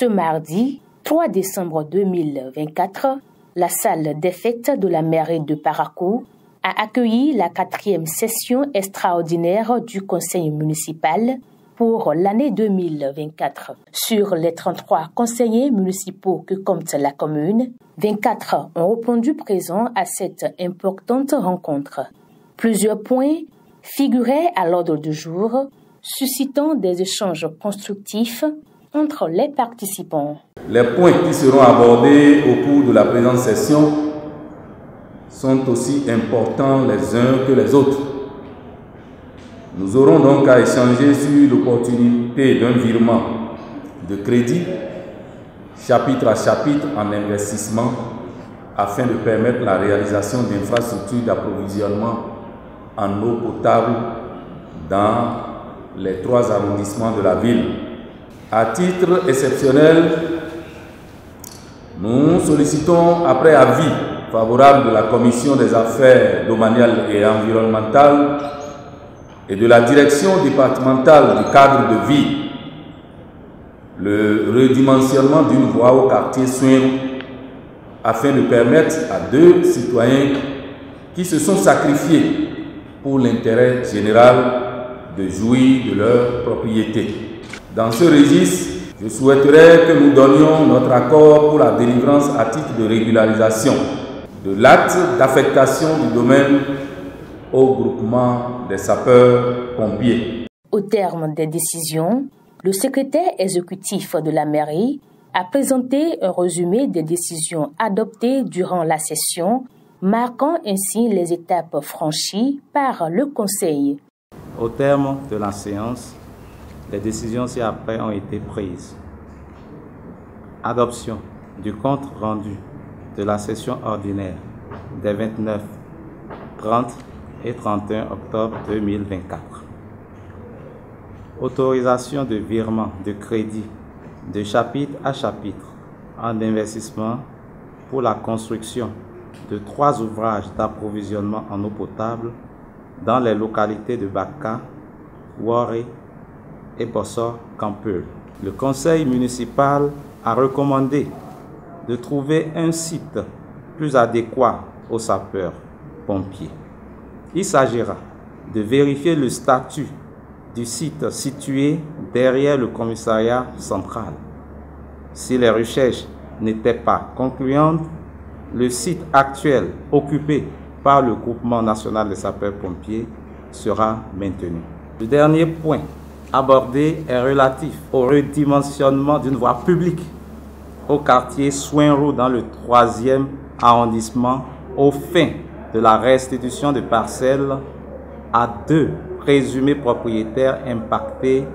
Ce mardi 3 décembre 2024, la salle des fêtes de la mairie de Parakou a accueilli la 4e session extraordinaire du conseil municipal pour l'année 2024. Sur les 33 conseillers municipaux que compte la commune, 24 ont répondu présents à cette importante rencontre. Plusieurs points figuraient à l'ordre du jour, suscitant des échanges constructifs entre les participants. Les points qui seront abordés au cours de la présente session sont aussi importants les uns que les autres. Nous aurons donc à échanger sur l'opportunité d'un virement de crédit, chapitre à chapitre en investissement, afin de permettre la réalisation d'infrastructures d'approvisionnement en eau potable dans les 3 arrondissements de la ville. À titre exceptionnel, nous sollicitons, après avis favorable de la Commission des affaires domaniales et environnementales et de la direction départementale du cadre de vie, le redimensionnement d'une voie au quartier Soin afin de permettre à 2 citoyens qui se sont sacrifiés pour l'intérêt général de jouir de leur propriété. Dans ce registre, je souhaiterais que nous donnions notre accord pour la délivrance à titre de régularisation de l'acte d'affectation du domaine au groupement des sapeurs-pompiers. Au terme des décisions, le secrétaire exécutif de la mairie a présenté un résumé des décisions adoptées durant la session, marquant ainsi les étapes franchies par le conseil. Au terme de la séance, les décisions ci-après ont été prises. Adoption du compte rendu de la session ordinaire des 29, 30 et 31 octobre 2024. Autorisation de virement de crédit de chapitre à chapitre en investissement pour la construction de 3 ouvrages d'approvisionnement en eau potable dans les localités de Baka, Ouaré et Bossor-Campul. Le conseil municipal a recommandé de trouver un site plus adéquat aux sapeurs-pompiers. Il s'agira de vérifier le statut du site situé derrière le commissariat central. Si les recherches n'étaient pas concluantes, le site actuel occupé par le groupement national des sapeurs-pompiers sera maintenu. Le dernier point abordé est relatif au redimensionnement d'une voie publique au quartier Soin-Roux dans le 3e arrondissement aux fins de la restitution de parcelles à 2 présumés propriétaires impactés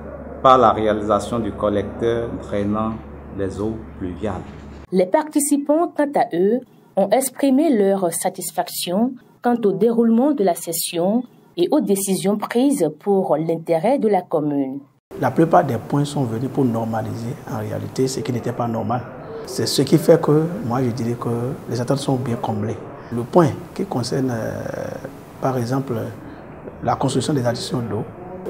par la réalisation du collecteur drainant les eaux pluviales. Les participants, quant à eux, ont exprimé leur satisfaction quant au déroulement de la session et aux décisions prises pour l'intérêt de la commune. La plupart des points sont venus pour normaliser en réalité ce qui n'était pas normal. C'est ce qui fait que moi je dirais que les attentes sont bien comblées. Le point qui concerne par exemple la construction des additions d'eau,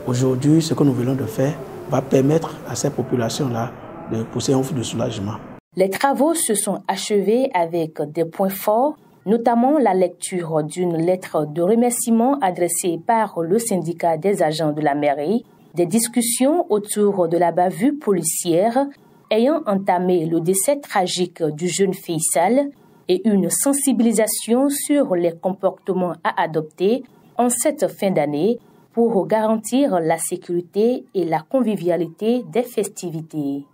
aujourd'hui ce que nous venons de faire va permettre à ces populations-là de pousser un feu de soulagement. Les travaux se sont achevés avec des points forts, notamment la lecture d'une lettre de remerciement adressée par le syndicat des agents de la mairie, des discussions autour de la bavure policière ayant entamé le décès tragique du jeune Faisal et une sensibilisation sur les comportements à adopter en cette fin d'année pour garantir la sécurité et la convivialité des festivités.